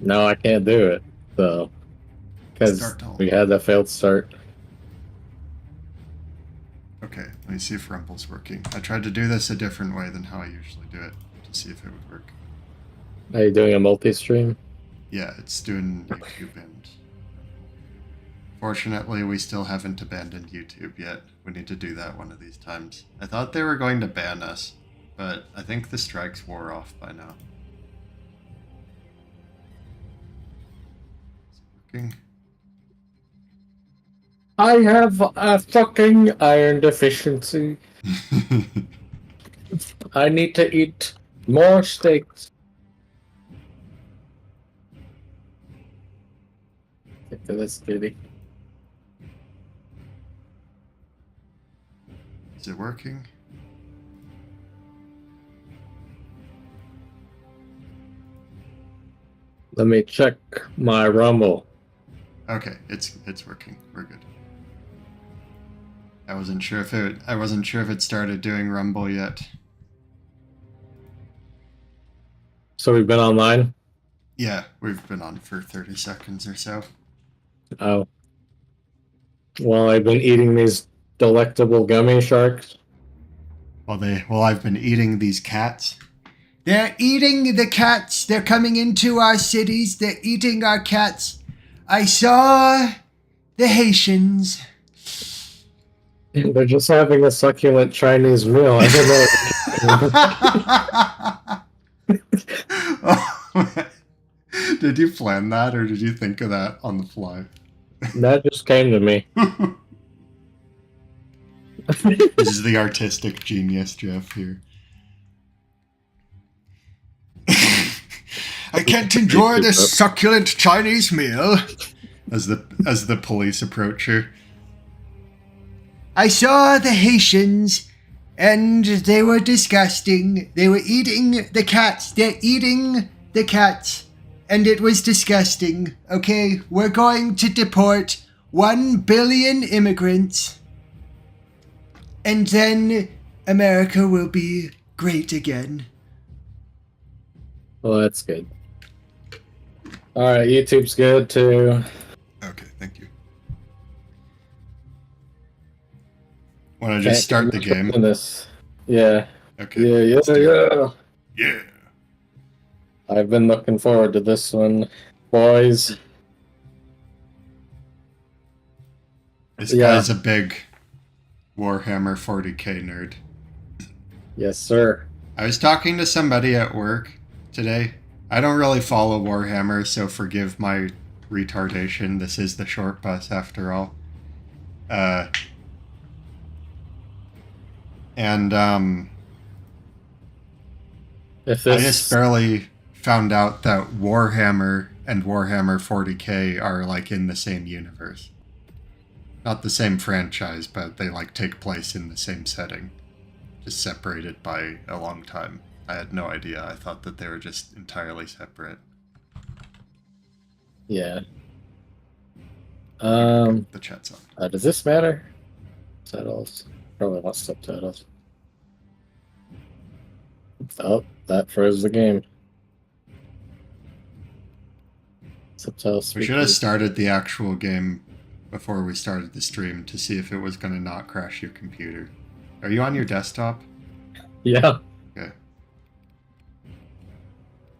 No, I can't do it. So, because Start all. we had that failed start. Okay, let me see if Rumble's working. I tried to do this a different way than how I usually do it to see if it would work. Are you doing a multi-stream? Yeah, it's doing YouTube and fortunately we still haven't abandoned YouTube yet. We need to do that one of these times. I thought they were going to ban us, but I think the strikes wore off by now. Is it working? I have a fucking iron deficiency. I need to eat more steaks. Get to this kitty. Is it working? Let me check my Rumble. Okay, it's working. We're good. I wasn't sure if it started doing Rumble yet. So we've been online? Yeah, we've been on for 30 seconds or so. Oh. Well, I've been eating these delectable gummy sharks. Well, I've been eating these cats. They're eating the cats. They're coming into our cities. They're eating our cats. I saw the Haitians. They're just having a succulent Chinese meal. I don't know. Oh, did you plan that or did you think of that on the fly? That just came to me. This is the artistic genius Jeff here. I can't enjoy this succulent Chinese meal. As the police approach her. I saw the Haitians and they were disgusting. They were eating the cats. They're eating the cats. And it was disgusting. Okay, we're going to deport 1 billion immigrants. And then America will be great again. Well, that's good. Alright, YouTube's good too. Okay, thank you. Want to just start the game? This. Yeah. Okay. Yeah. I've been looking forward to this one, boys. This guy's a big Warhammer 40k nerd. Yes, sir. I was talking to somebody at work today. I don't really follow Warhammer, so forgive my retardation. This is the Shortbus after all. I just barely found out that Warhammer and Warhammer 40k are like in the same universe. Not the same franchise, but they like take place in the same setting. Just separated by a long time. I had no idea. I thought that they were just entirely separate. Yeah. The chat's on. Does this matter? Subtitles. Probably not subtitles. Oh, that froze the game. Subtitles. We should have started the actual game before we started the stream to see if it was going to not crash your computer. Are you on your desktop? Yeah. Okay.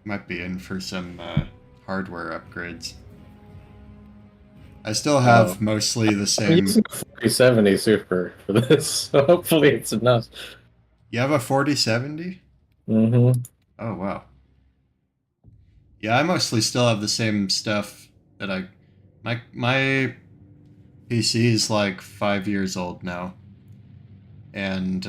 Might be in for some hardware upgrades. I still have mostly the same. I'm using a 4070 Super for this, so hopefully it's enough. You have a 4070? Mm-hmm. Oh, wow. Yeah, I mostly still have the same stuff that my PC is like 5 years old now. And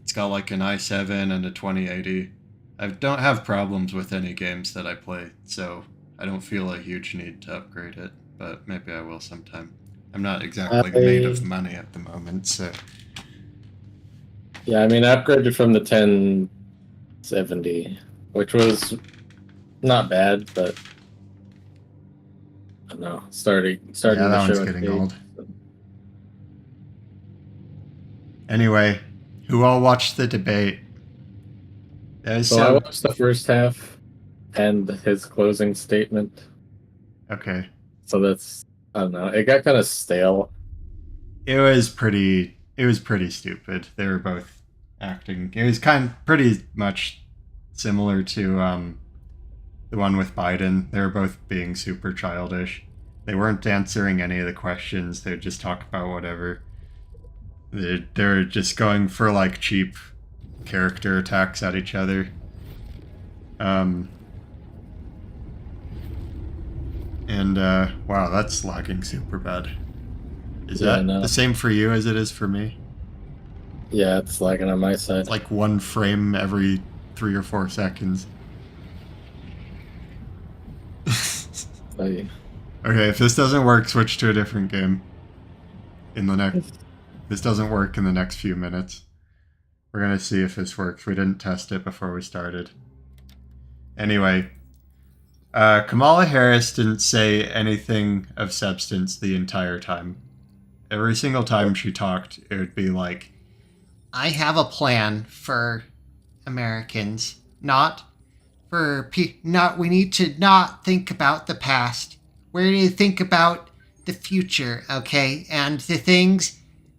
it's got like an i7 and a 2080. I don't have problems with any games that I play, so I don't feel a huge need to upgrade it, but maybe I will sometime. I'm not exactly made of money at the moment, so... Yeah, I mean, I upgraded from the 1070, which was not bad, but I don't know, starting yeah, that one's getting old. Anyway, who all watched the debate? So I watched the first half. end his closing statement. Okay. So that's, I don't know. It got kind of stale. It was pretty stupid. They were both acting. It was pretty much similar to the one with Biden. They were both being super childish. They weren't answering any of the questions. They would just talk about whatever. They were just going for like cheap character attacks at each other. Wow, that's lagging super bad. Is that the same for you as it is for me? Yeah, it's lagging on my side. It's like one frame every 3 or 4 seconds. Okay, if this doesn't work, switch to a different game. This doesn't work in the next few minutes. We're gonna see if this works. We didn't test it before we started. Anyway, Kamala Harris didn't say anything of substance the entire time. Every single time she talked, it would be like, I have a plan for Americans. We need to not think about the past. We need to think about the future, okay? And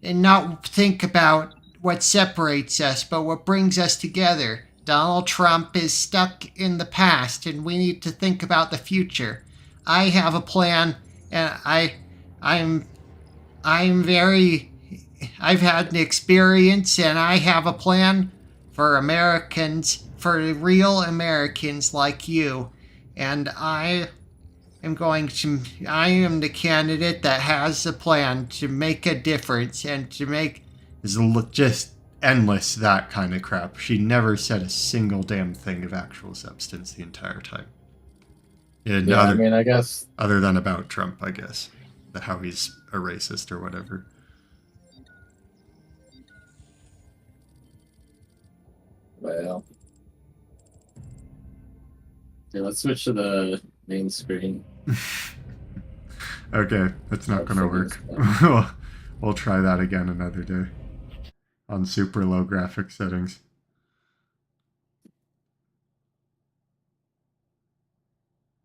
not think about what separates us, but what brings us together. Donald Trump is stuck in the past, and we need to think about the future. I have a plan, and I've had an experience, and I have a plan for Americans, for real Americans like you. And I am the candidate that has a plan to make a difference and to make... It's just endless, that kind of crap. She never said a single damn thing of actual substance the entire time. I guess. Other than about Trump, I guess. How he's a racist or whatever. Well. Yeah, let's switch to the main screen. Okay, that's not going to work. We'll try that again another day. On super low graphic settings.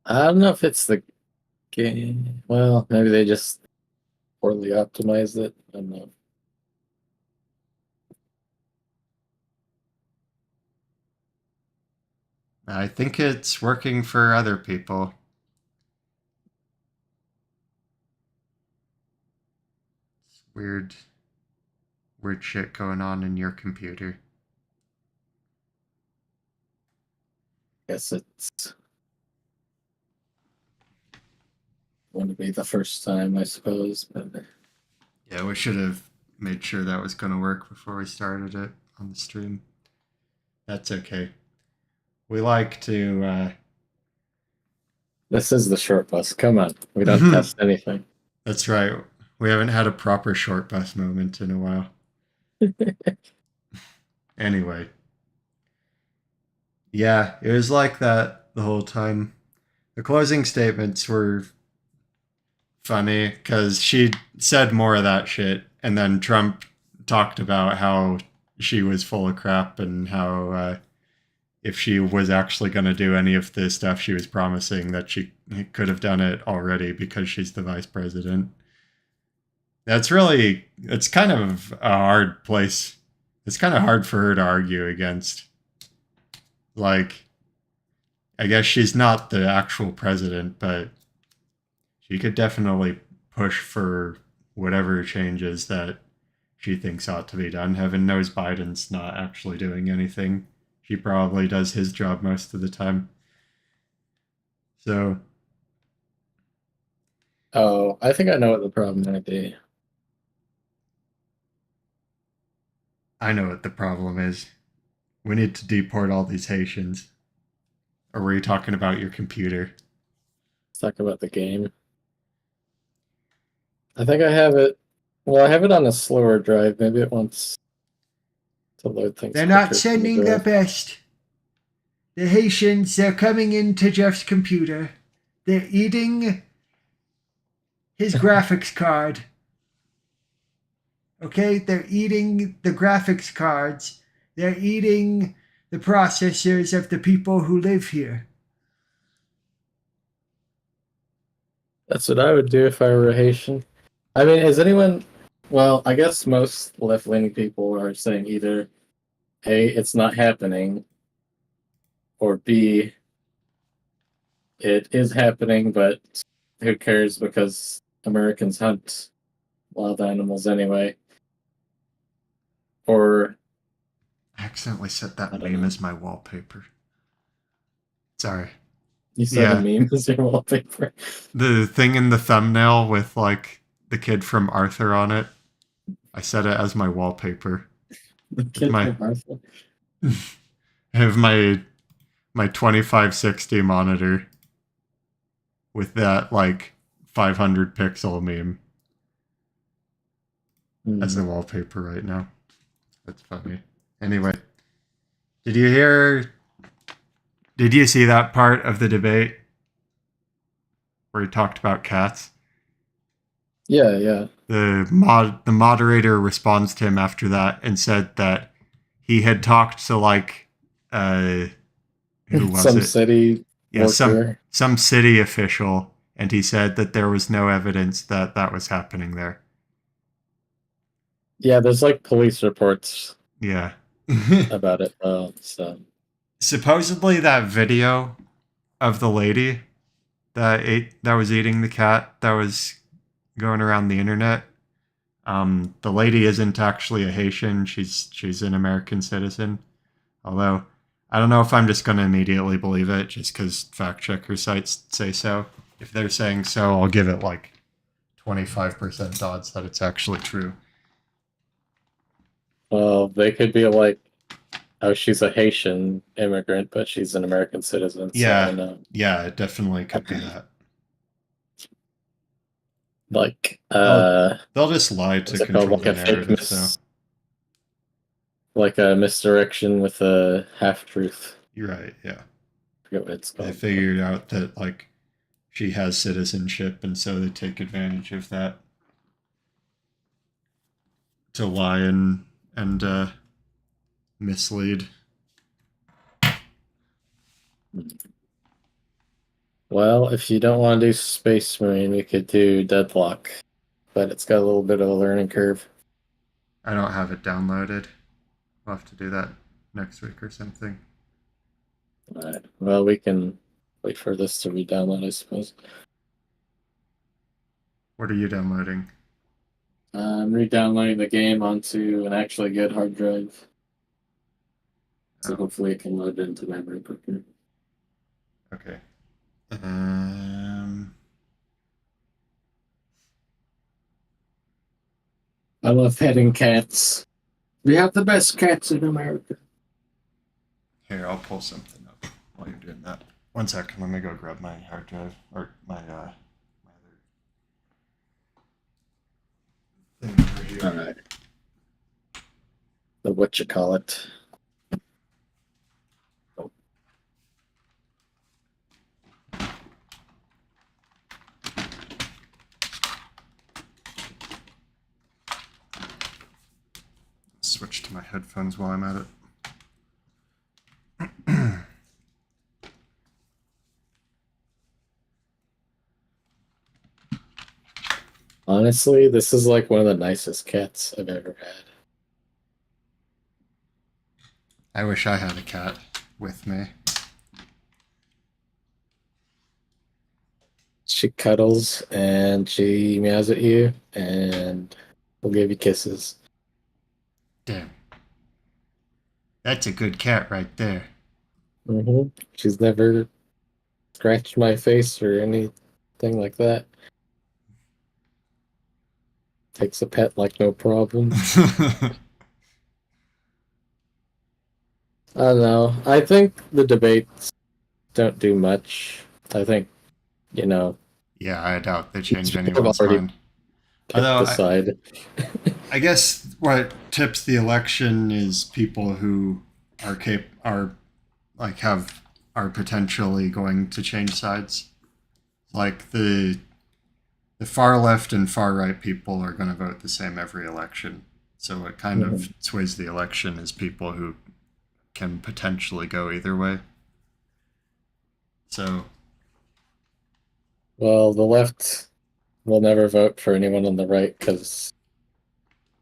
I don't know if it's the game. Well, maybe they just poorly optimized it. I don't know. I think it's working for other people. It's weird shit going on in your computer. Guess it's going to be the first time, I suppose. But yeah, we should have made sure that was going to work before we started it on the stream. That's okay. We like to... This is the Shortbus. Come on. We don't test anything. That's right. We haven't had a proper Shortbus moment in a while. Anyway. Yeah, it was like that the whole time. The closing statements were funny because she said more of that shit, and then Trump talked about how she was full of crap and how if she was actually going to do any of the stuff she was promising, that she could have done it already because she's the vice president. It's kind of a hard place. It's kind of hard for her to argue against. Like, I guess she's not the actual president, but she could definitely push for whatever changes that she thinks ought to be done. Heaven knows Biden's not actually doing anything. He probably does his job most of the time. So. Oh, I think I know what the problem might be. I know what the problem is. We need to deport all these Haitians. Or were you talking about your computer? Let's talk about the game. I think I have it. Well, I have it on a slower drive. Maybe it wants to load things. They're not sending their best. The Haitians, they're coming into Jeff's computer. They're eating his graphics card. Okay? They're eating the graphics cards. They're eating the processors of the people who live here. That's what I would do if I were a Haitian. I mean, is anyone? Well, I guess most left-leaning people are saying either A, it's not happening, or B, it is happening, but who cares because Americans hunt wild animals anyway. Or I accidentally set that I don't meme know. as my wallpaper. Sorry. You said a Yeah, meme as your wallpaper. the thing in the thumbnail with like the kid from Arthur on it. I set it as my wallpaper. The With kid my from Arthur. I have my 2560 monitor with that like 500 pixel meme as the wallpaper right now. That's funny. Anyway, did you hear? Did you see that part of the debate where he talked about cats? Yeah, yeah. The moderator responds to him after that and said that he had talked to like uh who was Some it? city Yeah, worker. some city official, and he said that there was no evidence that that was happening there. Yeah, there's like police reports Yeah. about it. So Supposedly that video of the lady that was eating the cat that was going around the internet. The lady isn't actually a Haitian. She's an American citizen. Although I don't know if I'm just going to immediately believe it just because fact checker sites say so. If they're saying so, I'll give it like 25% odds that it's actually true. well, they could be like, oh, she's a Haitian immigrant, but she's an American citizen. So I Yeah, don't know. yeah, it definitely could be that. Like, They'll just lie to what's it called? control Like the a fake narrative, though. like a misdirection with a half truth. You're right, yeah. I forget what it's They called. figured out that, like, she has citizenship, and so they take advantage of that to lie and mislead. Well, if you don't want to do Space Marine, we could do Deadlock, but it's got a little bit of a learning curve. I don't have it downloaded. I'll have to do that next week or something. Alright. Well, we can wait for this to re-download, I suppose. What are you downloading? I'm re-downloading the game onto an actually good hard drive, so Oh, hopefully it can load into memory quicker. okay. I love petting cats. We have the best cats in America. Here, I'll pull something up while you're doing that. One second, let me go grab my hard drive or my other thing over here. All right. The whatchamacallit. Switch to my headphones while I'm at it. Honestly, this is like one of the nicest cats I've ever had. I wish I had a cat with me. She cuddles and she meows at you and will give you kisses. Damn. That's a good cat right there. She's never scratched my face or anything like that. Takes a pet like no problem. I don't know. I think the debates don't do much. I think, you know, Yeah, I doubt they change I've anyone's already mind. picked Although, the side. I guess what tips the election is people who are are potentially going to change sides. Like the far left and far right people are going to vote the same every election. So what kind of sways the election is people who can potentially go either way. So Well, the left will never vote for anyone on the right because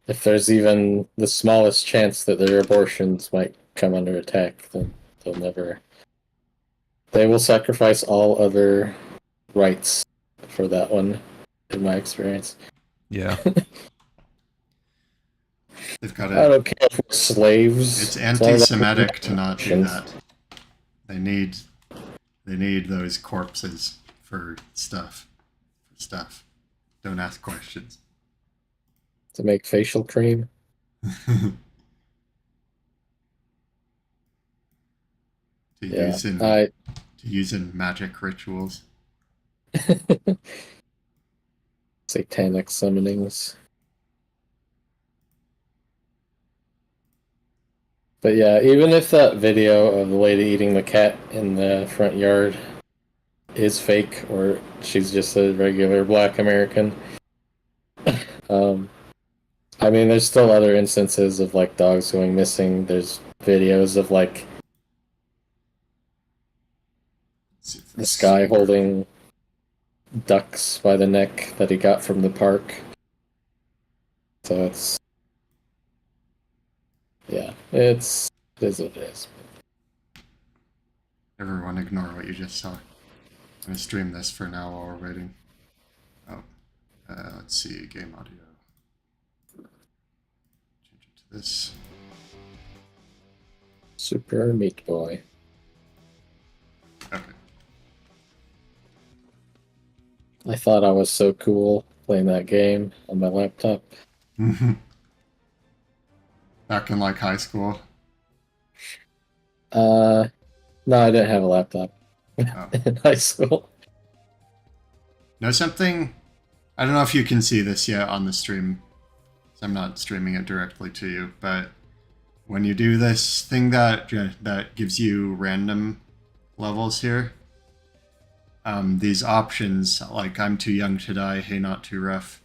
if there's even the smallest chance that their abortions might come under attack, then they'll never. They will sacrifice all other rights for that one, in my experience. Yeah. They've got I it. don't care if we're slaves. It's as long as anti-Semitic to not do options. that. They need those corpses for stuff. For stuff. Don't ask questions. To make facial cream. to Yeah, use in magic rituals. satanic summonings. But yeah, even if that video of the lady eating the cat in the front yard is fake, or she's just a regular black American, I mean, there's still other instances of like dogs going missing. There's videos of like this guy holding ducks by the neck that he got from the park. So it's it is what it is. Everyone ignore what you just saw. I'm going to stream this for now while we're waiting. Oh, let's see, game audio. Change it to this. Super Meat Boy. Okay. I thought I was so cool playing that game on my laptop. Back in like high school. No, I didn't have a laptop in high school. Know something? I don't know if you can see this yet on the stream. I'm not streaming it directly to you, but when you do this thing that gives you random levels here, these options, like I'm too young to die, hey not too rough,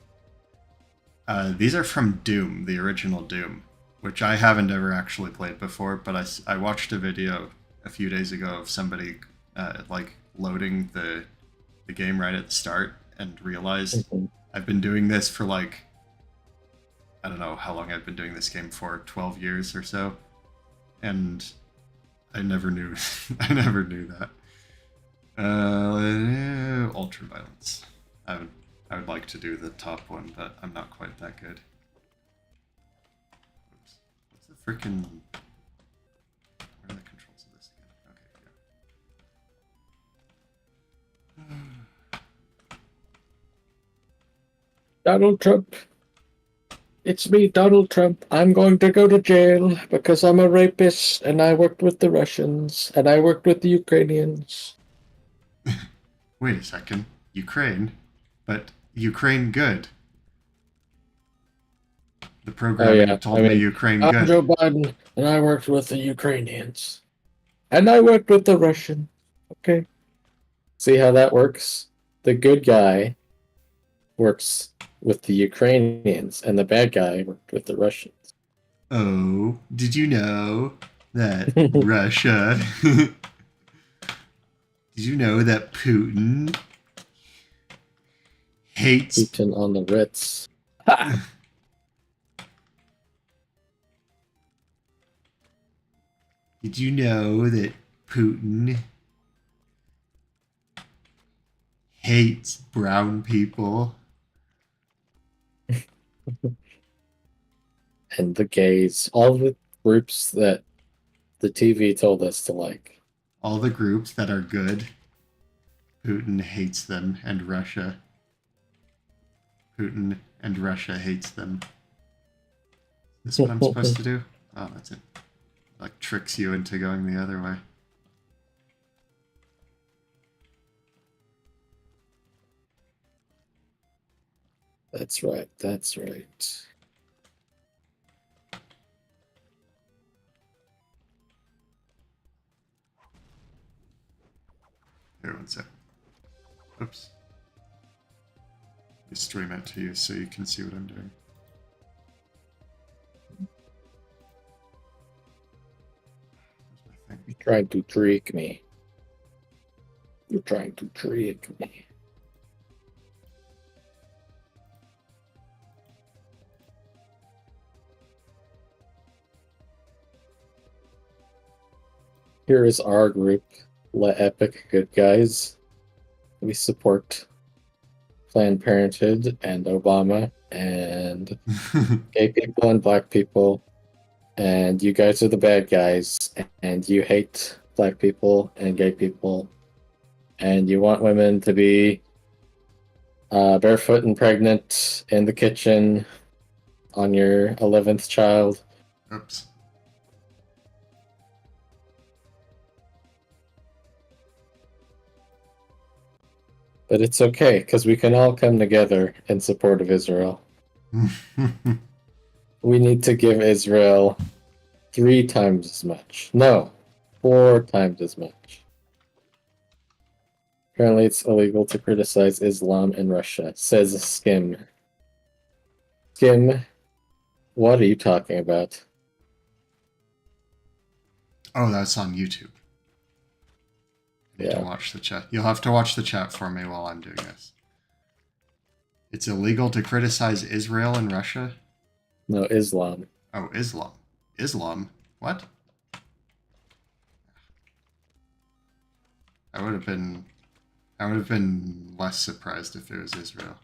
these are from Doom, the original Doom, which I haven't ever actually played before, but I watched a video a few days ago of somebody like loading the game right at the start and realized I've been doing this for like, I don't know how long I've been doing this game for, 12 years or so, and I never knew I never knew that. Ultraviolence. I would like to do the top one, but I'm not quite that good. Oops. What's the freaking? Where are the controls of this again? Okay, Donald Trump. It's me, Donald Trump. I'm going to go to jail because I'm a rapist and I worked with the Russians and I worked with the Ukrainians. Wait a second. Ukraine? But Ukraine good. The programming told me Ukraine good. I'm Joe Biden and I worked with the Ukrainians. And I worked with the Russian. Okay. See how that works? The good guy works with the Ukrainians and the bad guy worked with the Russians. Oh, did you know that Russia... Did you know that Putin hates... Putin on the Ritz. Did you know that Putin hates brown people? And the gays. All the groups that the TV told us to like. All the groups that are good, Putin hates them, and Russia. Putin and Russia hates them. Is this what I'm supposed to do? Oh, that's it. Like tricks you into going the other way. That's right. That's right. Here, one sec. Oops. Let me stream it to you so you can see what I'm doing. You're trying to trick me. You're trying to trick me. Here is our group, La Epic Good Guys. We support Planned Parenthood and Obama and gay people and black people. And you guys are the bad guys, and you hate black people and gay people, and you want women to be barefoot and pregnant in the kitchen on your 11th child. Oops. But it's okay, because we can all come together in support of Israel. We need to give Israel 3 times as much. No, 4 times as much. Apparently it's illegal to criticize Islam in Russia, says Skim. Skim, what are you talking about? Oh, that's on YouTube. I need to watch the chat. You'll have to watch the chat for me while I'm doing this. It's illegal to criticize Israel in Russia? No, Islam. Oh, Islam. Islam? What? I would have been less surprised if it was Israel.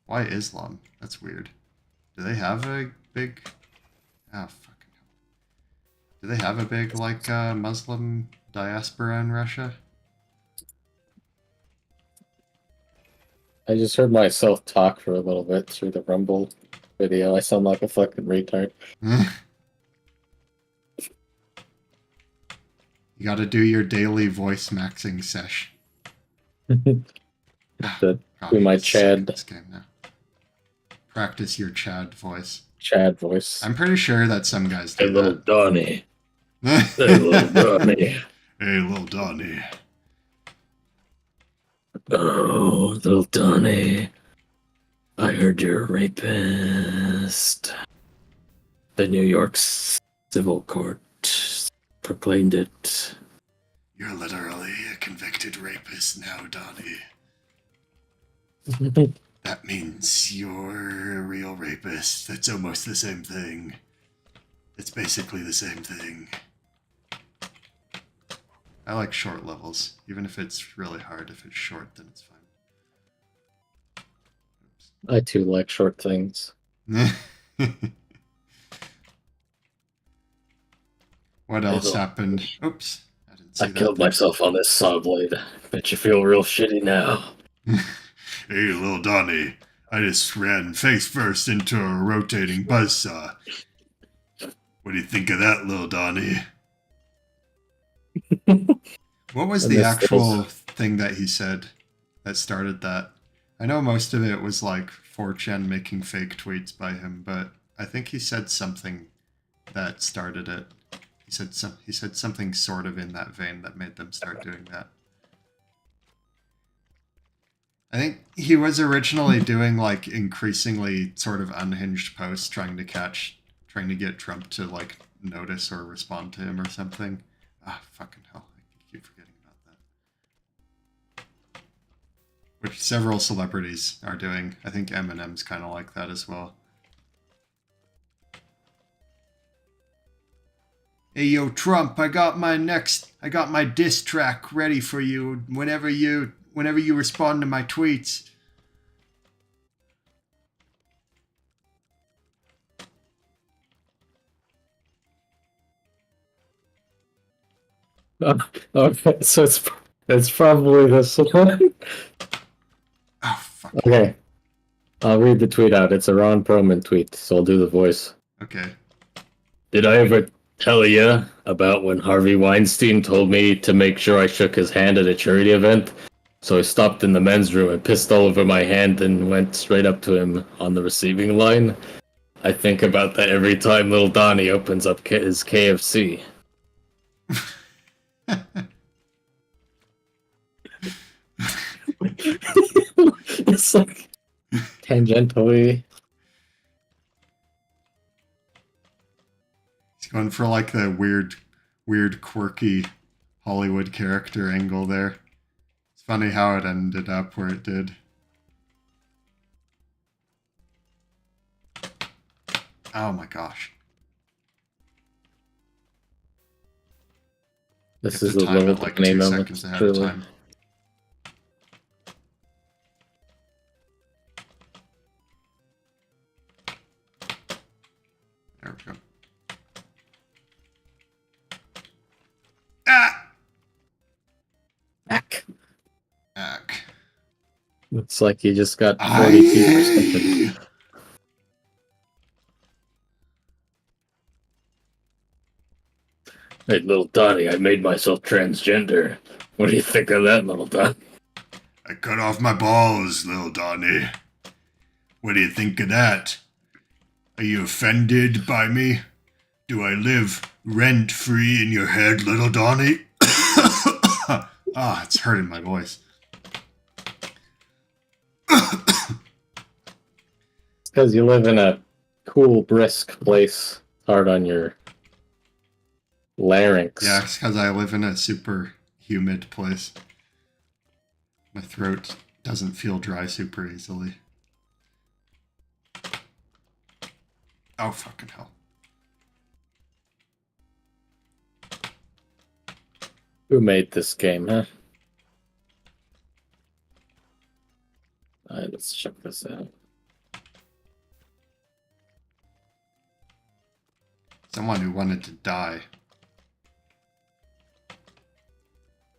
Why Islam? That's weird. Do they have a big... Oh, fucking hell. Do they have a big, like, Muslim diaspora in Russia? I just heard myself talk for a little bit through the Rumble video. I sound like a fucking retard. You gotta do your daily voice maxing sesh. Do my Chad. This game now. Practice your Chad voice. Chad voice. I'm pretty sure that some guys do Hey, little that. Donnie. Hey, little Donnie. Hey, little Donnie. Oh, little Donnie. I heard you're a rapist. The New York Civil Court proclaimed it. You're literally a convicted rapist now, Donnie. That means you're a real rapist. That's almost the same thing. It's basically the same thing. I like short levels. Even if it's really hard, if it's short, then it's fine. Oops. I too like short things. What else happened? Oops. I didn't see that. I killed myself on this saw blade. Bet you feel real shitty now. Hey, little Donnie. I just ran face first into a rotating buzzsaw. What do you think of that, little Donnie? What was the actual thing that he said that started that? I know most of it was like 4chan making fake tweets by him, but I think he said something that started it. He said something sort of in that vein that made them start doing that. I think he was originally doing like increasingly sort of unhinged posts trying to get Trump to like notice or respond to him or something. Ah, fucking hell. I keep forgetting about that. Which several celebrities are doing. I think Eminem's kind of like that as well. Hey, yo, Trump, I got my diss track ready for you whenever you respond to my tweets. Okay, so it's probably this one. Oh, fuck. Okay. I'll read the tweet out. It's a Ron Perlman tweet, so I'll do the voice. Okay. Did I ever tell you about when Harvey Weinstein told me to make sure I shook his hand at a charity event? So I stopped in the men's room and pissed all over my hand and went straight up to him on the receiving line. I think about that every time little Donnie opens up his KFC. It's like tangentially. He's going for like the weird, quirky Hollywood character angle there. It's funny how it ended up where it did. Oh my gosh. This You is have a to time little it like Disney 2 moment, seconds ahead of truly. time. There we go. Ah! Ack. Ack. Looks like you just got 42%. Hey, little Donnie, I made myself transgender. What do you think of that, little Donnie? I cut off my balls, little Donnie. What do you think of that? Are you offended by me? Do I live rent-free in your head, little Donnie? Ah, it's hurting my voice. It's because you live in a cool, brisk place, hard on your larynx. Yeah, it's because I live in a super humid place. My throat doesn't feel dry super easily. Oh, fucking hell. Who made this game, huh? Alright, let's check this out. Someone who wanted to die.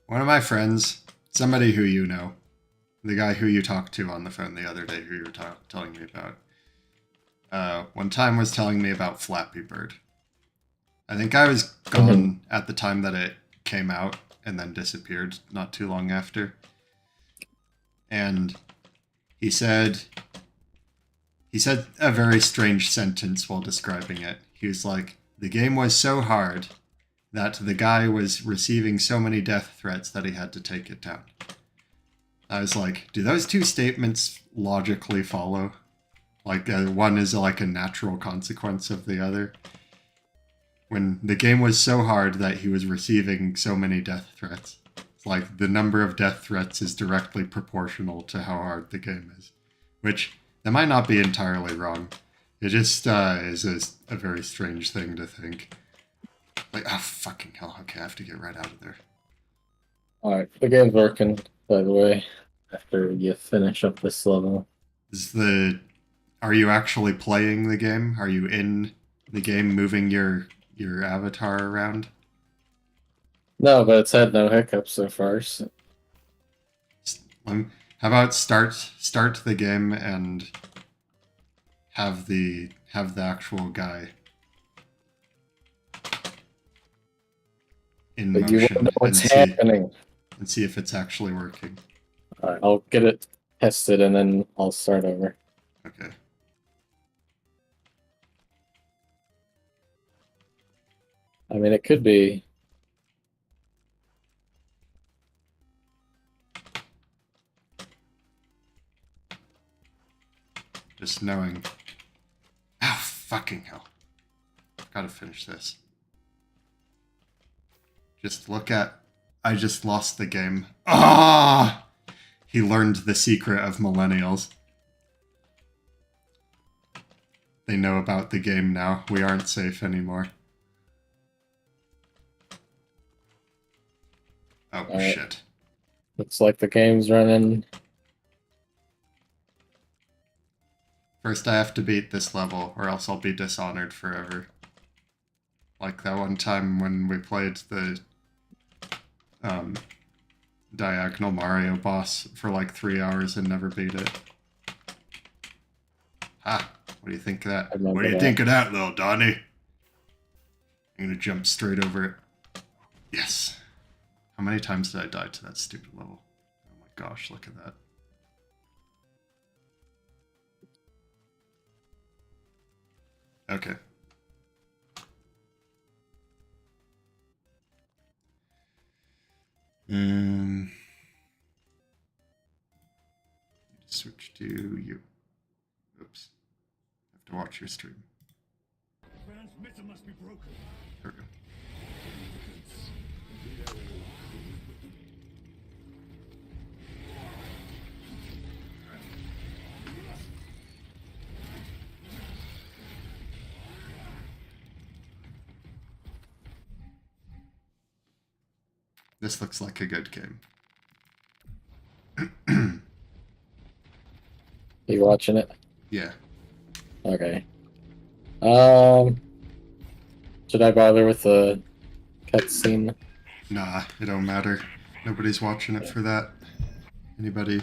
One of my friends, somebody who you know, the guy who you talked to on the phone the other day who you were telling me about, one time was telling me about Flappy Bird. I think I was gone at the time that it came out and then disappeared not too long after. And he said a very strange sentence while describing it. He was like, the game was so hard that the guy was receiving so many death threats that he had to take it down. I was like, do those two statements logically follow? Like, one is like a natural consequence of the other? When the game was so hard that he was receiving so many death threats. It's like the number of death threats is directly proportional to how hard the game is. Which, that might not be entirely wrong. It just is a very strange thing to think. Like, oh, fucking hell. Okay, I have to get right out of there. Alright, the game's working, by the way, after you finish up this level. Are you actually playing the game? Are you in the game moving your avatar around? No, but it's had no hiccups so far. So. How about start the game and have the actual guy in But you motion won't know what's and happening. see if it's actually working. Alright, I'll get it tested and then I'll start over. Okay. I mean, it could be. Just knowing. Oh, fucking hell. Gotta finish this. Just look at. I just lost the game. Ah! He learned the secret of millennials. They know about the game now. We aren't safe anymore. Oh, shit. Looks like the game's running. First I have to beat this level, or else I'll be dishonored forever. Like that one time when we played the Diagonal Mario boss for like 3 hours and never beat it. Ha! What do you think of that? What do you think of that, little Donnie? I'm gonna jump straight over it. Yes! How many times did I die to that stupid level? Oh my gosh, look at that. Okay. Switch to you. Oops. Have to watch your stream. Transmitter must be broken. There we go. This looks like a good game. You watching it? Yeah. Okay. Should I bother with the cutscene? Nah, it don't matter. Nobody's watching it for that. Anybody?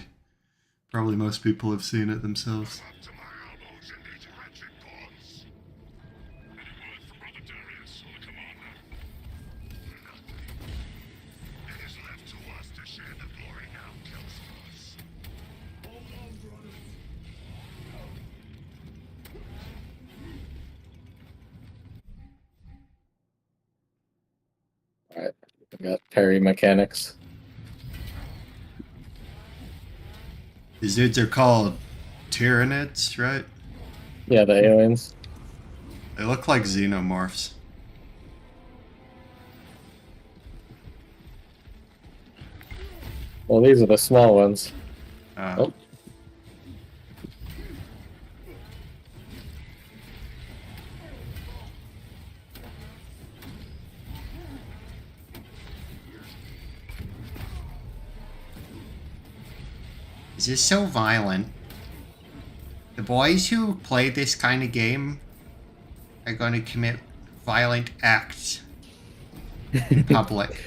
Probably most people have seen it themselves. Alright. We got parry mechanics. These dudes are called Tyranids, right? Yeah, the aliens. They look like xenomorphs. Well, these are the small ones. Oh. This is so violent. The boys who play this kind of game are going to commit violent acts in public.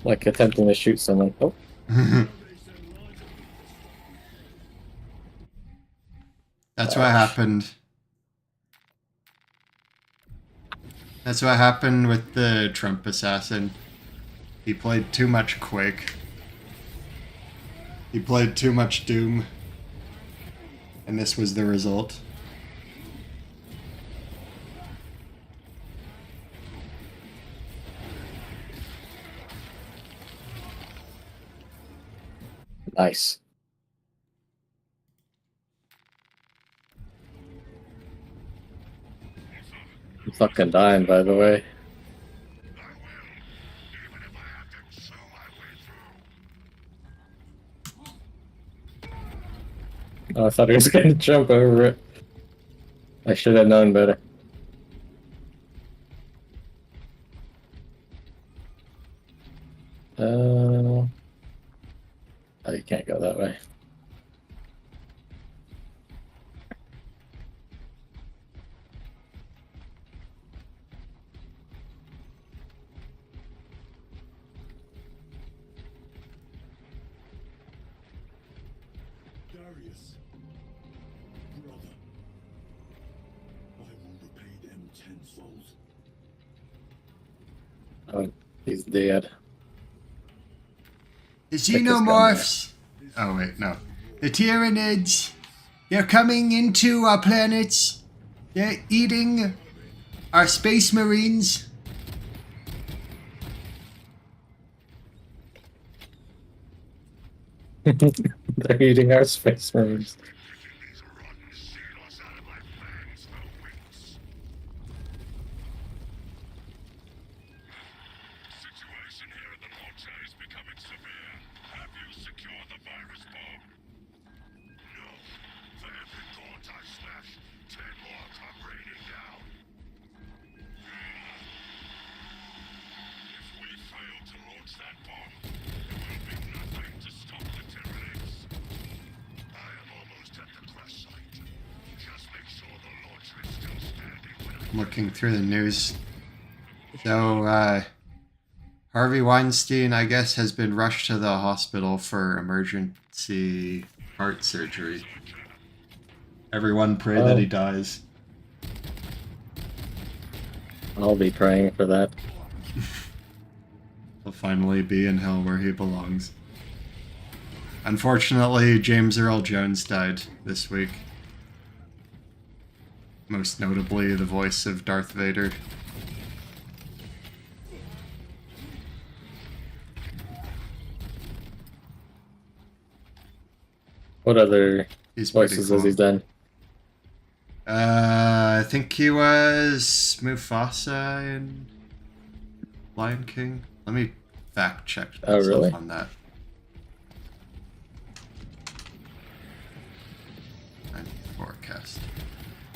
Like attempting to shoot someone. Oh. That's what happened. That's what happened with the Trump assassin. He played too much Quake. He played too much Doom. And this was the result. Nice. I'm fucking dying, by the way. Oh, I thought he was going to jump over it. I should have known better. Oh, you can't go that way. Darius, brother, I will repay them tenfold. Oh, he's dead. The Take this gun xenomorphs. Oh wait, no. The Tyranids. They're coming into our planets. They're eating our space marines. They're eating our space marines. Situation here at the launcher is becoming severe. Have you secured the virus bomb? No. For every thought I smash, 10 more come raining down. If we fail to launch that bomb, there will be nothing to stop the Tyranids. I am almost at the crash site. Just make sure the launcher is still standing when I... Looking through the news. So, Harvey Weinstein, I guess, has been rushed to the hospital for emergency heart surgery. Everyone pray that he dies. I'll be praying for that. He'll finally be in hell where he belongs. Unfortunately, James Earl Jones died this week. Most notably, the voice of Darth Vader. What other He's pretty voices cool. has he done? I think he was Mufasa in Lion King. Let me fact check Oh, myself really? on that. And forecast.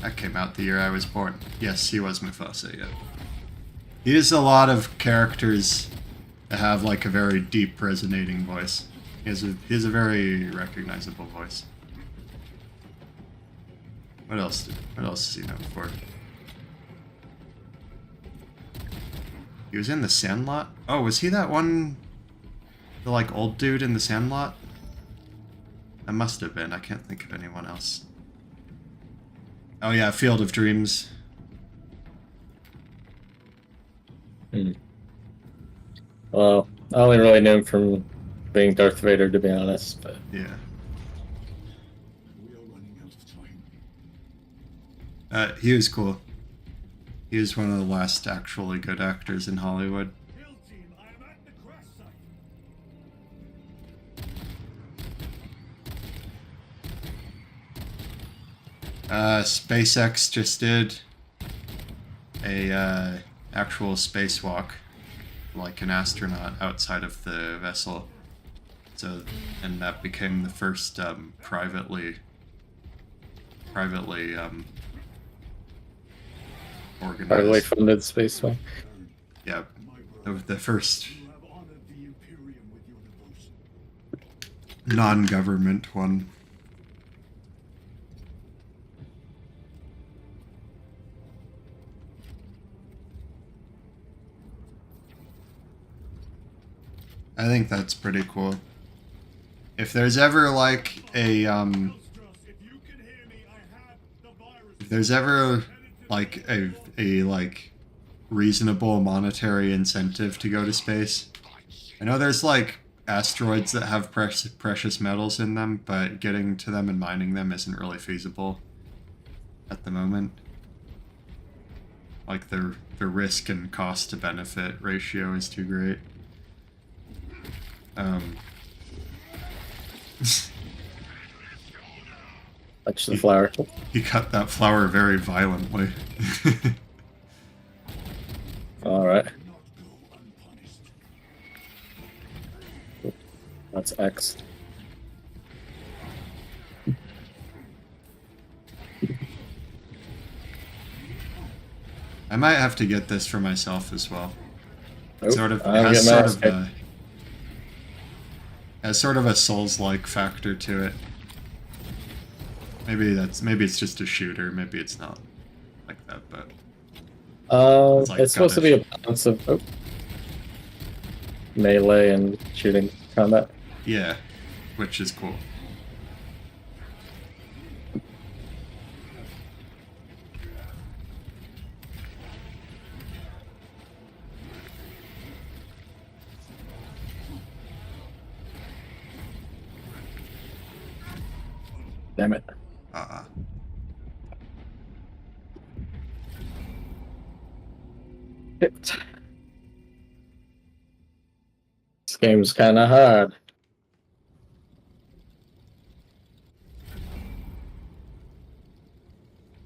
That came out the year I was born. Yes, he was Mufasa, yeah. He used a lot of characters have like a very deep, resonating voice. He has a very recognizable voice. What else is he known for? He was in The Sandlot? Oh, was he that one, the like old dude in The Sandlot? That must have been. I can't think of anyone else. Oh yeah, Field of Dreams. Well, I only really knew him from being Darth Vader, to be honest. But Yeah. We are running out of time. He was cool. He was one of the last actually good actors in Hollywood. Kill team, I am at the crash site. SpaceX just did a actual spacewalk, like an astronaut outside of the vessel. So, and that became the first privately organized. Privately funded spacewalk. Yeah, the first You have honored the Imperium with your devotion. non-government one. I think that's pretty cool. If there's ever like a Elstros, if you can hear me, I have the virus. if there's ever like a like reasonable monetary incentive to go to space, I know there's like asteroids that have precious metals in them, but getting to them and mining them isn't really feasible at the moment. Like the risk and cost to benefit ratio is too great. Touch the flower. He cut that flower very violently. Alright. Not go unpunished. That's X. I might have to get this for myself as well. Nope, Sort of I'm has getting sort my of ass has sort of a Souls-like factor to it. Maybe it's just a shooter. Maybe it's not like that, but It's, like supposed to be a balance of melee and shooting combat. yeah, which is cool. Damn it. Shit. This game's kinda hard.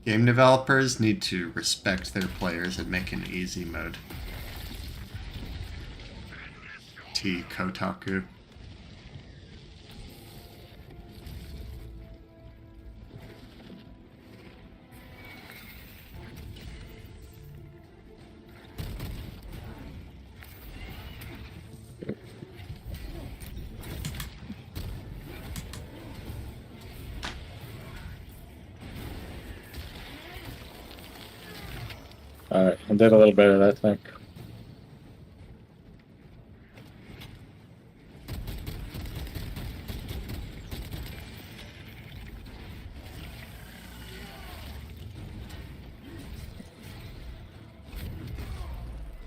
Game developers need to respect their players and make an easy mode. T Kotaku. Alright, I did a little bit of that thing.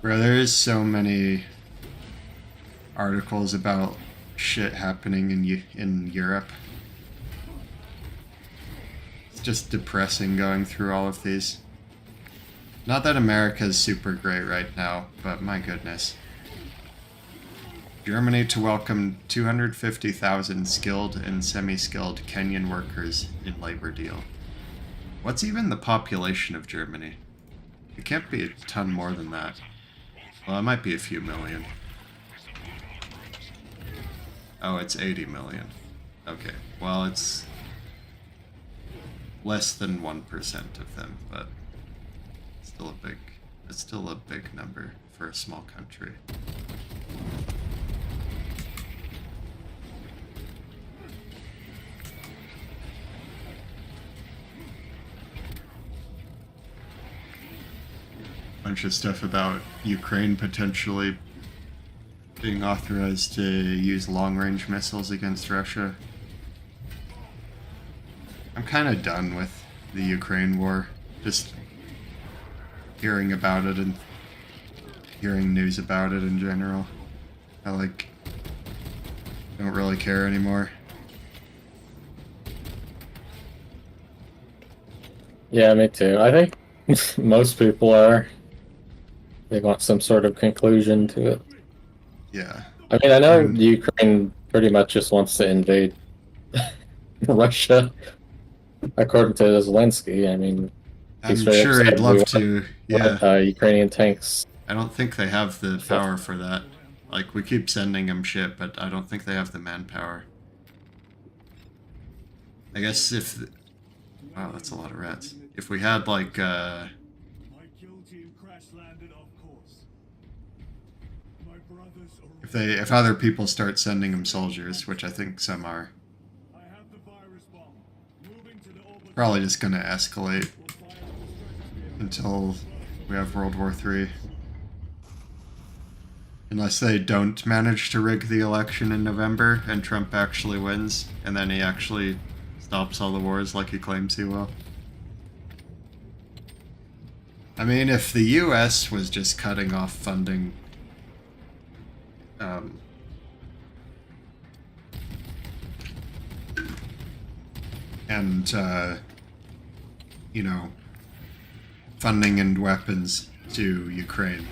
Bro, there's so many articles about shit happening in Europe. It's just depressing going through all of these. Not that America's super great right now, but my goodness. Germany to welcome 250,000 skilled and semi-skilled Kenyan workers in labor deal. What's even the population of Germany? It can't be a ton more than that. Well, it might be a few million. Oh, it's 80 million. Okay, well, it's less than 1% of them, but it's still a big number for a small country. bunch of stuff about Ukraine potentially being authorized to use long-range missiles against Russia. I'm kind of done with the Ukraine war. Just hearing about it and hearing news about it in general. I don't really care anymore. Yeah, me too. I think most people are. They want some sort of conclusion to it. Yeah. I mean, I know And- Ukraine pretty much just wants to invade Russia, according to Zelensky. I mean, he's I'm very sure upset he'd we love want- to. want, Yeah. Ukrainian tanks. I don't think they have the power for that. Like, we keep sending them shit, but I don't think they have the manpower. I guess if... Wow, that's a lot of rats. If we had, like, My kill team crash landed off course. My brothers are if other people start sending them soldiers, which I think some are, I have the virus bomb. Moving to the orbital. probably just gonna escalate We'll fire on the stratosphere. until we have World War III. Unless they don't manage to rig the election in November and Trump actually wins, and then he actually stops all the wars like he claims he will. I mean, if the US was just cutting off funding and you know, funding and weapons to Ukraine,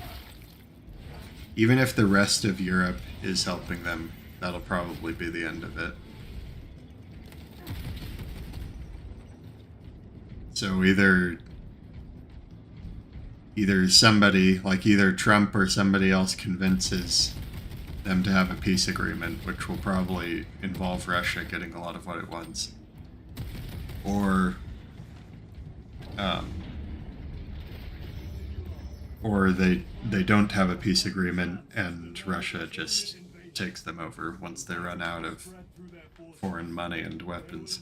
even if the rest of Europe is helping them, that'll probably be the end of it. So either somebody, like either Trump or somebody else, convinces them to have a peace agreement, which will probably involve Russia getting a lot of what it wants, or they don't have a peace agreement and Russia just takes them over once they run out of foreign money and weapons.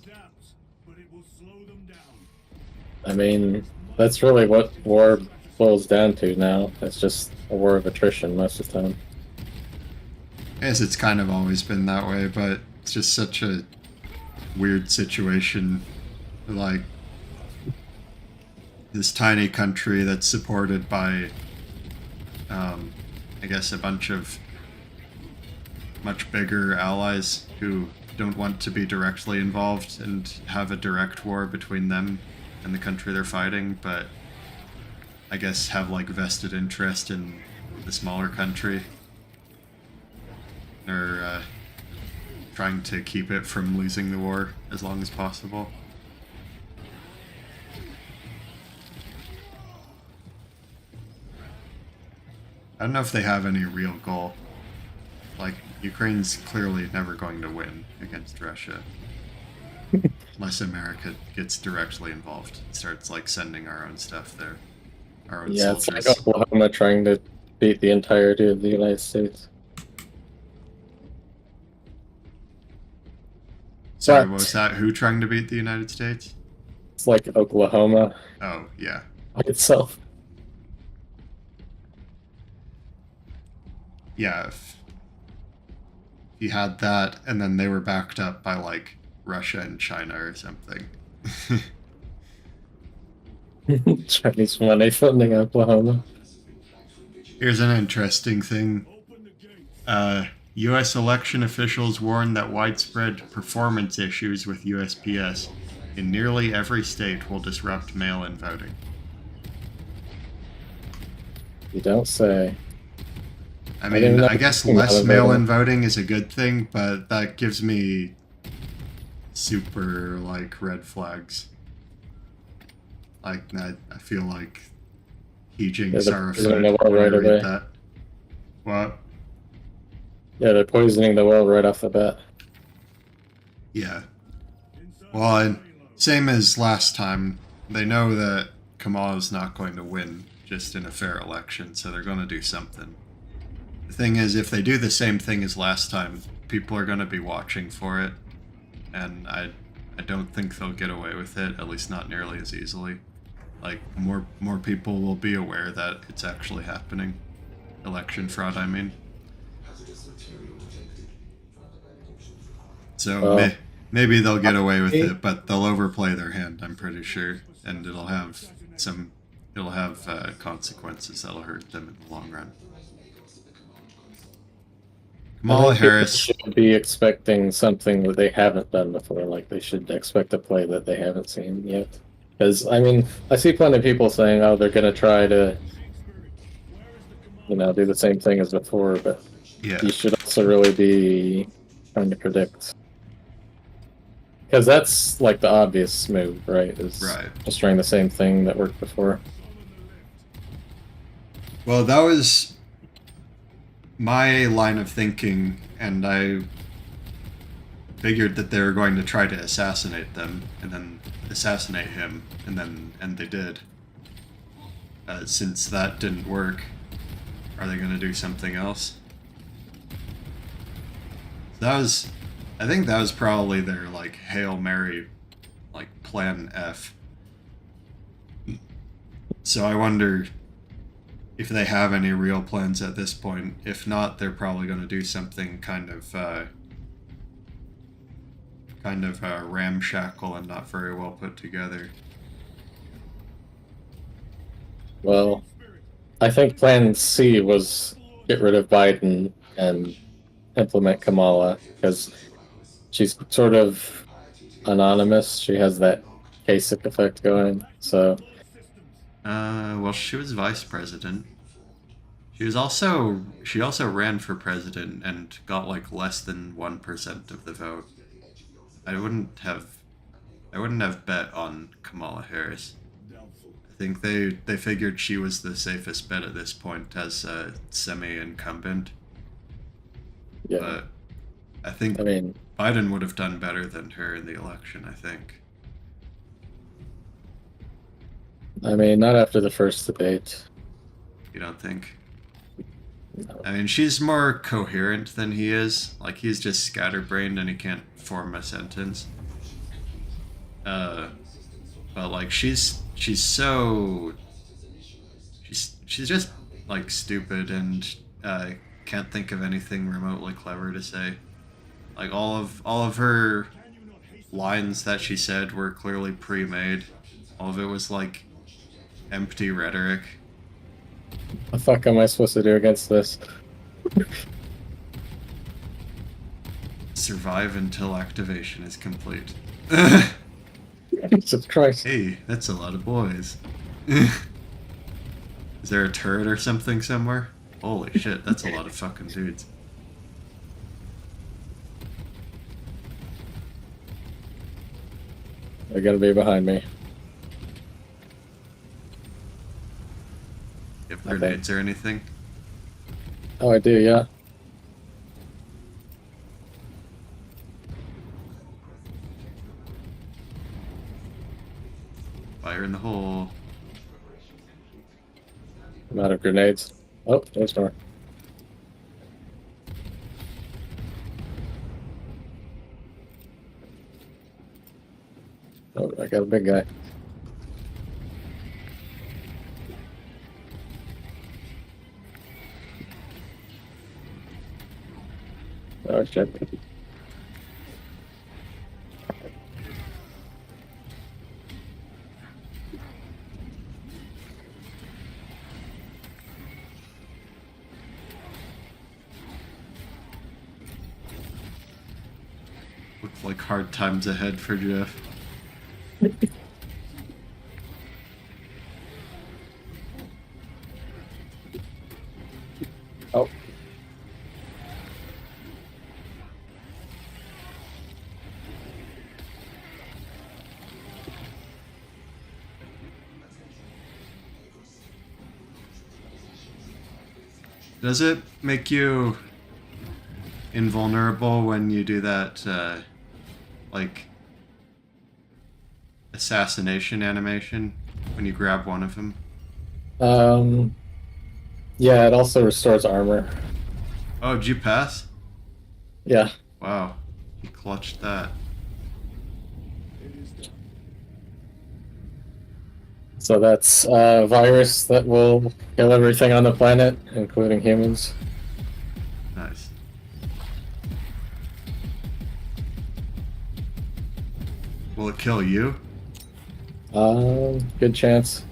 But it will slow them down. I mean, that's really what war boils down to now. It's just a war of attrition most of the time. I guess it's kind of always been that way, but it's just such a weird situation. Like, this tiny country that's supported by, I guess, a bunch of much bigger allies who don't want to be directly involved and have a direct war between them and the country they're fighting, but I guess have like vested interest in the smaller country. Or trying to keep it from losing the war as long as possible. I don't know if they have any real goal. Like, Ukraine's clearly never going to win against Russia. Unless America gets directly involved and starts, like, sending our own stuff there. Our own Yeah, it's soldiers. like Oklahoma trying to beat the entirety of the United States. Sorry, But what was that? Who trying to beat the United States? it's like Oklahoma Oh, yeah. by itself. Yeah, if you had that, and then they were backed up by, like, Russia and China or something. Chinese money funding Oklahoma. Here's an interesting thing. Open the gates. U.S. election officials warn that widespread performance issues with USPS in nearly every state will disrupt mail-in voting. You don't say. I didn't mean, know I guess mail-in less voting. mail-in voting is a good thing, but that gives me super, like, red flags. Like, I feel like Heejinks they're are poisoning afoot the world when I right read away. that. What? Yeah, they're poisoning the world right off the bat. Yeah. Inside Well, and the payload. same as last time, they know that Kamala's not going to win just in a fair election, so they're going to do something. The thing is, if they do the same thing as last time, people are going to be watching for it, and I don't think they'll get away with it, at least not nearly as easily. Like more people will be aware that it's actually happening. Election fraud, I mean. So Well, maybe they'll get away with it, but they'll overplay their hand, I'm pretty sure, and it'll have consequences that'll hurt them in the long run. Kamala I think people Harris. should be expecting something that they haven't done before. Like they should expect a play that they haven't seen yet. Because I mean, I see plenty of people saying, "Oh, they're going to try to, do the same thing as before," but Yeah. you should also really be trying to predict. Because that's like the obvious move, right? Is Right. just trying the same thing that worked before. Well, that was my line of thinking, and I figured that they were going to try to assassinate them, and then assassinate him, and they did. Since that didn't work, are they going to do something else? I think that was probably their like Hail Mary, like Plan F. So I wonder if they have any real plans at this point. If not, they're probably going to do something kind of ramshackle and not very well put together. Well, I think Plan C was get rid of Biden and implement Kamala because she's sort of anonymous. She has that Kasich effect going. So, Well, she was vice president. She also ran for president and got like less than 1% of the vote. I wouldn't have bet on Kamala Harris. I think they figured she was the safest bet at this point as a semi-incumbent. yeah. But I think Biden would have done better than her in the election, I think. Not after the first debate. You don't think? No. I mean, she's more coherent than he is. Like, he's just scatterbrained and he can't form a sentence. But like, she's just like stupid and can't think of anything remotely clever to say. Like all of her lines that she said were clearly pre-made. All of it was like empty rhetoric. What the fuck am I supposed to do against this? Survive until activation is complete. Jesus Christ. Hey, that's a lot of boys. Is there a turret or something somewhere? Holy shit, that's a lot of fucking dudes. They're gonna be behind me. You have grenades or anything? Oh, I do, yeah. Fire in the hole. I'm out of grenades. Oh, there's more. Oh, I got a big guy. Oh, shit. Looked like hard times ahead for Jeff. Oh. Does it make you invulnerable when you do that, like, assassination animation? When you grab one of them? Yeah, it also restores armor. Oh, did you pass? Yeah. Wow. You clutched that. So that's a virus that will kill everything on the planet, including humans. Nice. Will it kill you? Good chance.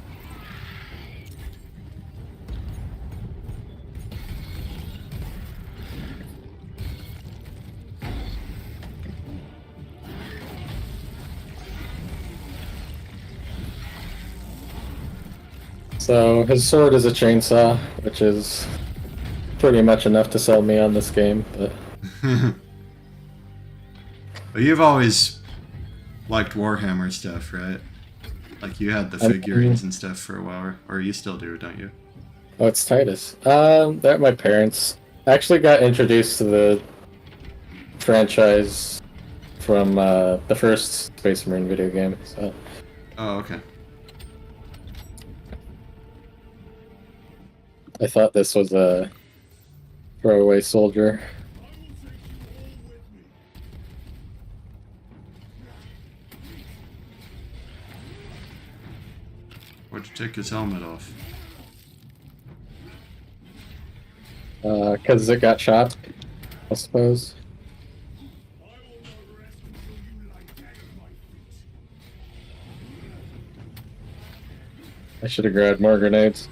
So his sword is a chainsaw, which is pretty much enough to sell me on this game, but But you've always liked Warhammer stuff, right? Like you had the I mean- figurines and stuff for a while, or you still do, don't you? oh, it's Titus. They're my parents. I actually got introduced to the franchise from the first Space Marine video game. So Oh, okay. I thought this was a throwaway soldier. Why'd you take his helmet off? Because it got shot, I suppose. I should have grabbed more grenades.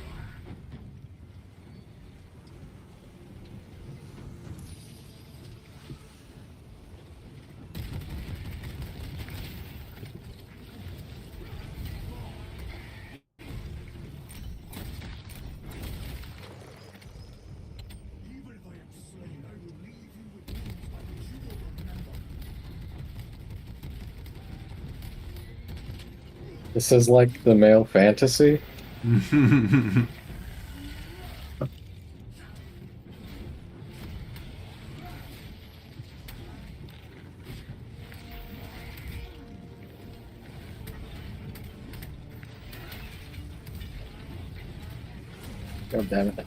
This is like the male fantasy. God damn it.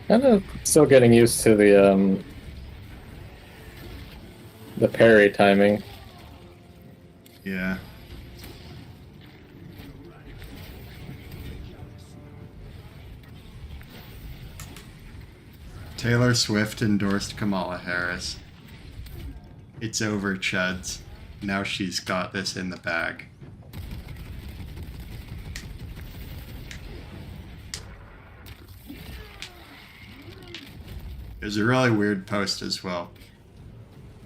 Kind of still getting used to the parry timing. Yeah. Taylor Swift endorsed Kamala Harris. It's over, chuds. Now she's got this in the bag. There's a really weird post as well.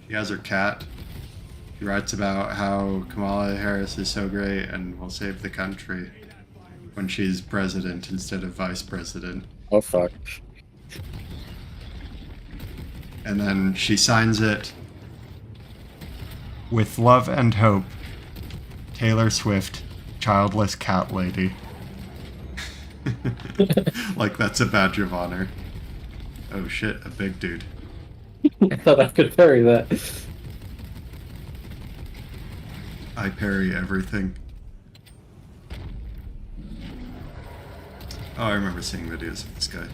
She has her cat. She writes about how Kamala Harris is so great and will save the country when she's president instead of vice president. Oh fuck. And then she signs it with love and hope, Taylor Swift, childless cat lady. Like that's a badge of honor. Oh shit, a big dude. I thought I could parry that. I parry everything. Oh, I remember seeing videos of this guy.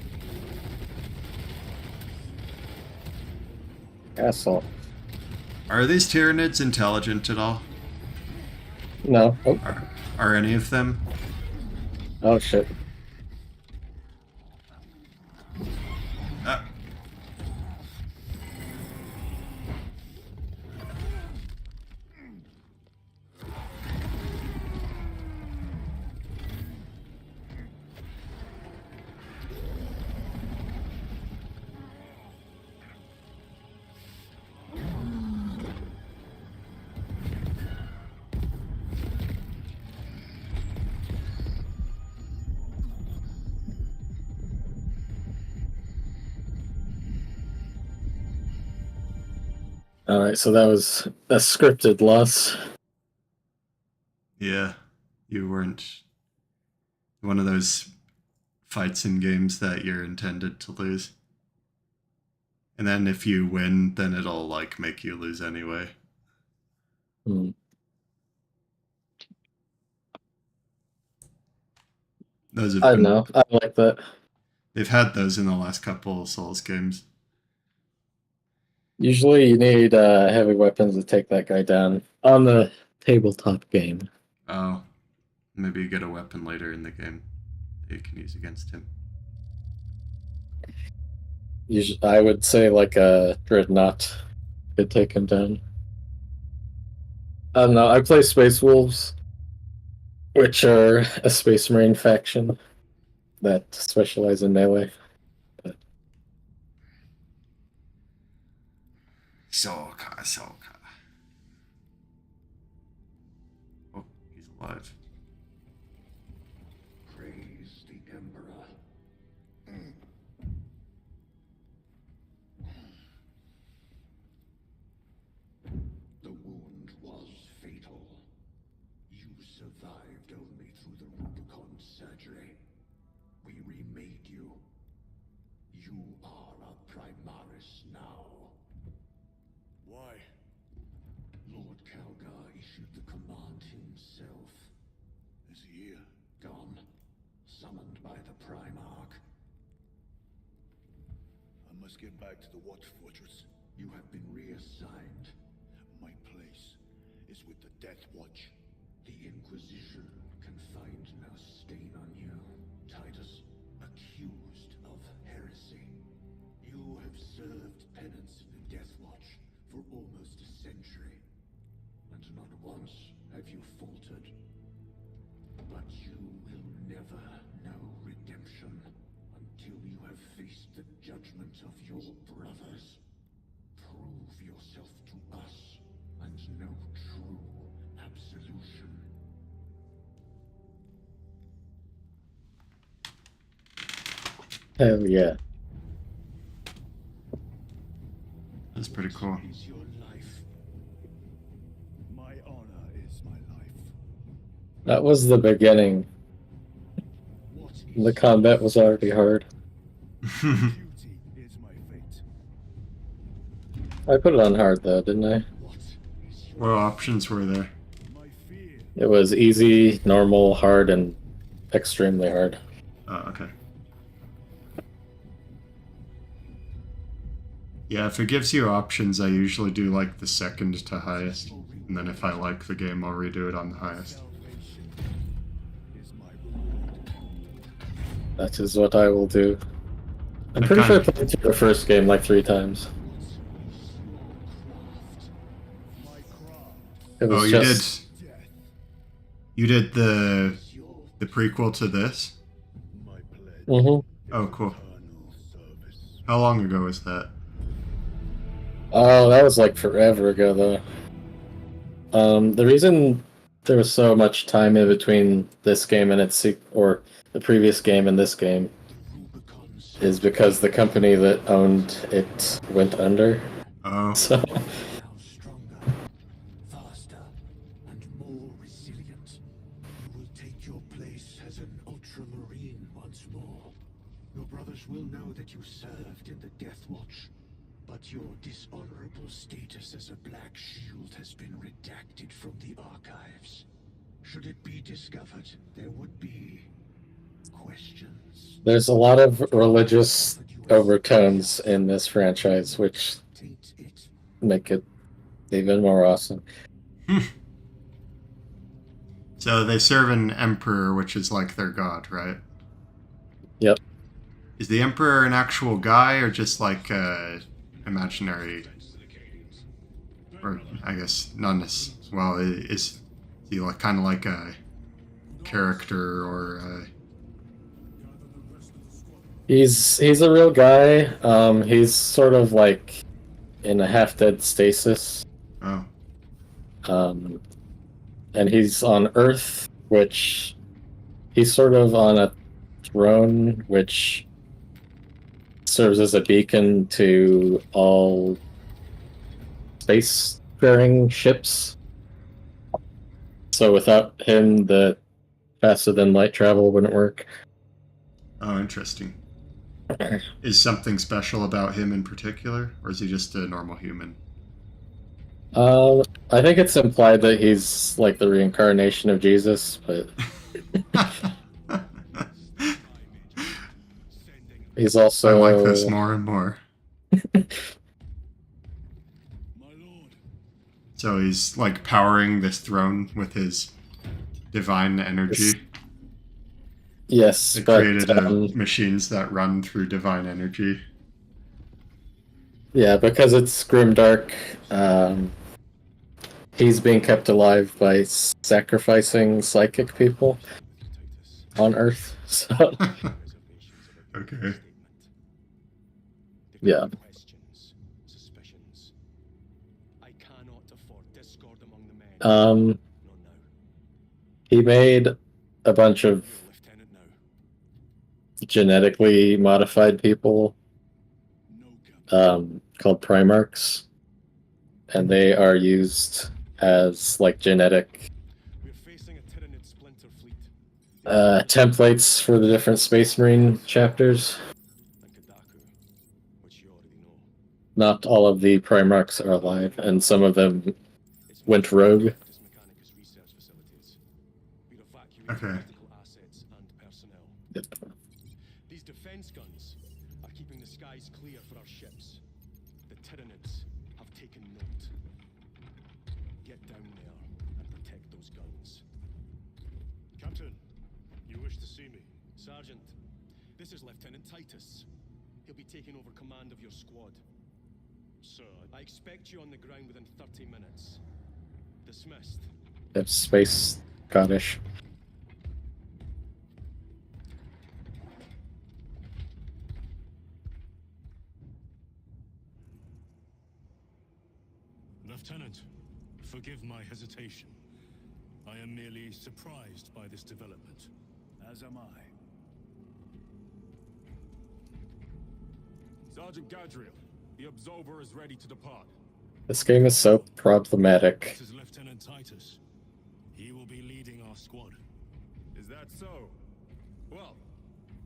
Asshole. Are these Tyranids intelligent at all? No. Oh, Are any of them? oh shit. Uh, Alright, so that was a scripted loss. yeah, you weren't one of those fights in games that you're intended to lose. And then if you win, then it'll like make you lose anyway. Hmm. Those have I been don't know. I like that. They've had those in the last couple of Souls games. Usually you need heavy weapons to take that guy down on the tabletop game. Oh, maybe you get a weapon later in the game that you can use against him. Usually, I would say like a dreadnought could take him down. I don't know. I play Space Wolves, which are a Space Marine faction that specialize in melee. Soka. Oh, he's alive. Praise the Emperor. The wound was fatal. You survived only through the Rubicon surgery. We remade you. You are a Primaris now. Why? Lord Calgar issued the command himself. Is he here? Gone. Summoned by the Primarch. I must get back to the Watch Fortress. You have been reassigned. My place is with the Death Watch. The Inquisition can find no stain on you, Titus. Accused of heresy. You have served penance in the Death Watch for almost a century, and not once have you faltered. But you will never know redemption until you have faced the judgment of your brothers. Prove yourself to us and know true absolution. Hell yeah. That's pretty cool. Is your life. My honor is my life. That was the beginning. What is The combat was already hard. duty is my fate. I put it on hard though, didn't I? What is your What options were there? my fear? It was easy, normal, hard, and extremely hard. Oh, okay. Yeah, if it gives you options, I usually do like the second to highest. And then if I like the game, I'll redo it on the highest. Salvation is my reward. That is what I will do. I'm I pretty sure I kinda- played through the first game like 3 times. What is your craft? My craft It was Oh, you just death You did the is your prequel to this? my pledge. Mhm. Oh, cool. Eternal service. How long ago was that? Oh, that was like forever ago, though. The reason there was so much time in between this game and or the previous game and this game Rubicons is because the company that owned it went under. Oh, So now stronger, faster, and more resilient. You will take your place as an ultramarine once more. Your brothers will know that you served in the Death Watch, but your dishonorable status as a Black Shield has been redacted from the archives. Should it be discovered, there would be questions. there's a lot of religious overtones in this franchise, which Taint it. make it even more awesome. so they serve an emperor, which is like their god, right? Yep. Is the emperor an actual guy or just like imaginary? Or I guess none as well. Is he like kind of like a character or? He's a real guy. He's sort of like in a half-dead stasis. Oh, And he's on Earth, which he's sort of on a throne, which serves as a beacon to all spacefaring ships. So without him, the faster than light travel wouldn't work. oh, interesting. Is something special about him in particular, or is he just a normal human? I think it's implied that he's like the reincarnation of Jesus, but Sending He's I also like this more and more. My lord. So he's like powering this throne with his divine energy. Yes, It but created machines that run through divine energy. yeah, because it's grimdark, he's being kept alive by sacrificing psychic people on Earth. So Okay. yeah. Questions, suspicions. I cannot afford discord among the men. Not now. He made a bunch of You're lieutenant now. genetically modified people No, Captain. called Primarchs, and they are used as like genetic We're facing a Tyranid splinter fleet. templates for the different Space Marine chapters. And Kadaku, which you already know. Not all of the Primarchs are alive, and some of them It's went rogue. Practice Mechanicus research facilities. We're evacuating Okay. critical assets and personnel. These defense guns are keeping the skies clear for our ships. The Tyranids have taken note. Get down there and protect those guns. Captain, you wish to see me? Sergeant, this is Lieutenant Titus. He'll be taking over command of your squad. Sir, I expect you on the ground within 30 minutes. Dismissed. It's Space Scottish. Lieutenant, forgive my hesitation. I am merely surprised by this development. As am I. Sergeant Gadriel, the Absolver is ready to depart. This game is so problematic. This is Lieutenant Titus. He will be leading our squad. Is that so? Well,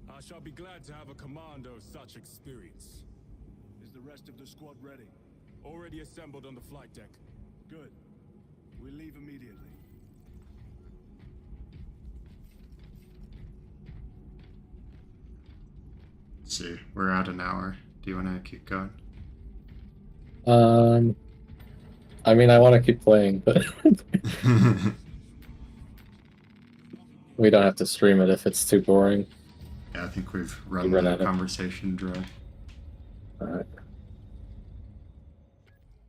I shall be glad to have a commando of such experience. Is the rest of the squad ready? Already assembled on the flight deck. Good. We leave immediately. Let's see, we're at an hour. Do you want to keep going? I mean, I want to keep playing, but we don't have to stream it if it's too boring. Yeah, I think we've We run run the out of- conversation dry. Alright.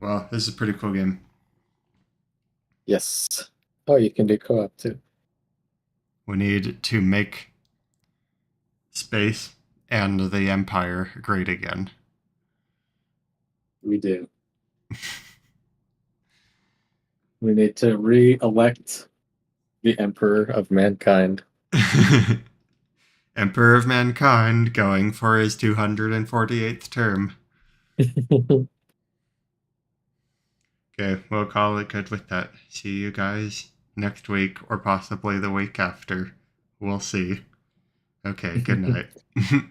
Well, this is a pretty cool game. Yes. Oh, you can do co-op too. We need to make space and the Empire great again. We do. We need to re-elect the Emperor of Mankind. Emperor of Mankind going for his 248th term. Okay, we'll call it good with that. See you guys next week or possibly the week after. We'll see. Okay, good night.